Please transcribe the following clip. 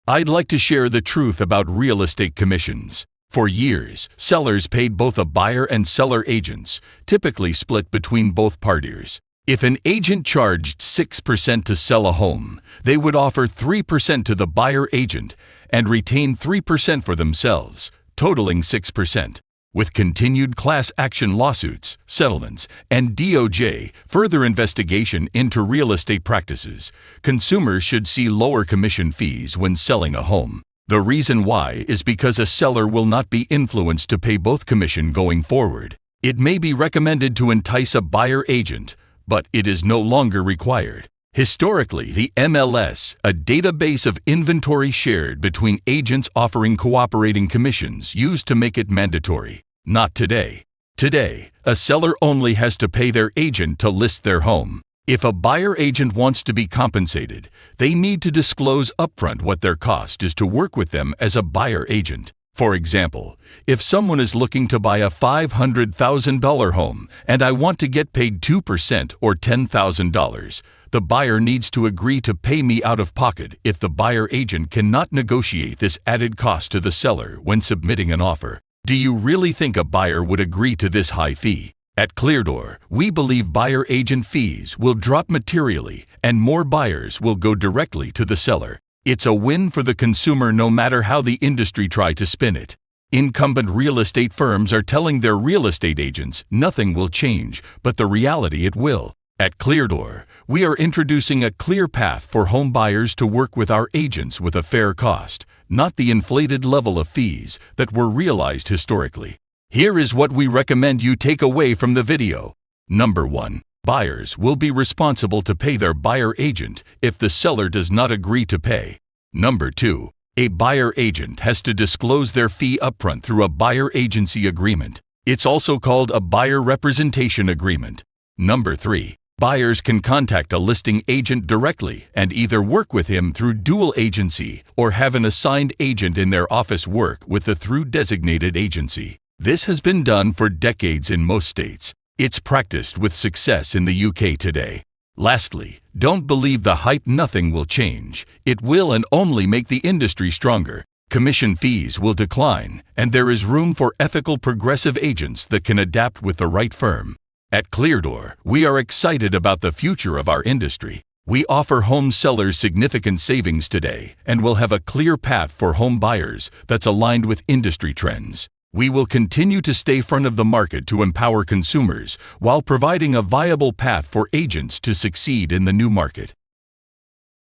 I'd like to share the truth about real estate commissions. For years, sellers paid both a buyer and seller agents, typically split between both parties. If an agent charged 6% to sell a home, they would offer 3% to the buyer agent and retain 3% for themselves, totaling 6%. With continued class action lawsuits, settlements, and DOJ further investigation into real estate practices, consumers should see lower commission fees when selling a home. The reason why is because a seller will not be influenced to pay both commission going forward. It may be recommended to entice a buyer agent, but it is no longer required. Historically, the MLS, a database of inventory shared between agents offering cooperating commissions, used to make it mandatory. Not today. Today, a seller only has to pay their agent to list their home. If a buyer agent wants to be compensated, they need to disclose upfront what their cost is to work with them as a buyer agent. For example, if someone is looking to buy a $500,000 home and I want to get paid 2% or $10,000, the buyer needs to agree to pay me out of pocket if the buyer agent cannot negotiate this added cost to the seller when submitting an offer. Do you really think a buyer would agree to this high fee? At Cleardoor, we believe buyer agent fees will drop materially and more buyers will go directly to the seller. It's a win for the consumer no matter how the industry try to spin it. Incumbent real estate firms are telling their real estate agents nothing will change, but the reality it will. At Cleardoor, we are introducing a clear path for home buyers to work with our agents with a fair cost, not the inflated level of fees that were realized historically. Here is what we recommend you take away from the video. Number 1. Buyers will be responsible to pay their buyer agent if the seller does not agree to pay. Number 2. A buyer agent has to disclose their fee upfront through a buyer agency agreement. It's also called a buyer representation agreement. Number 3. Buyers can contact a listing agent directly and either work with him through dual agency or have an assigned agent in their office work with the through designated agency. This has been done for decades in most states. It's practiced with success in the UK today. Lastly, don't believe the hype. Nothing will change. It will and only make the industry stronger. Commission fees will decline, and there is room for ethical progressive agents that can adapt with the right firm. At Cleardoor, we are excited about the future of our industry. We offer home sellers significant savings today and will have a clear path for home buyers that's aligned with industry trends. We will continue to stay front of the market to empower consumers while providing a viable path for agents to succeed in the new market.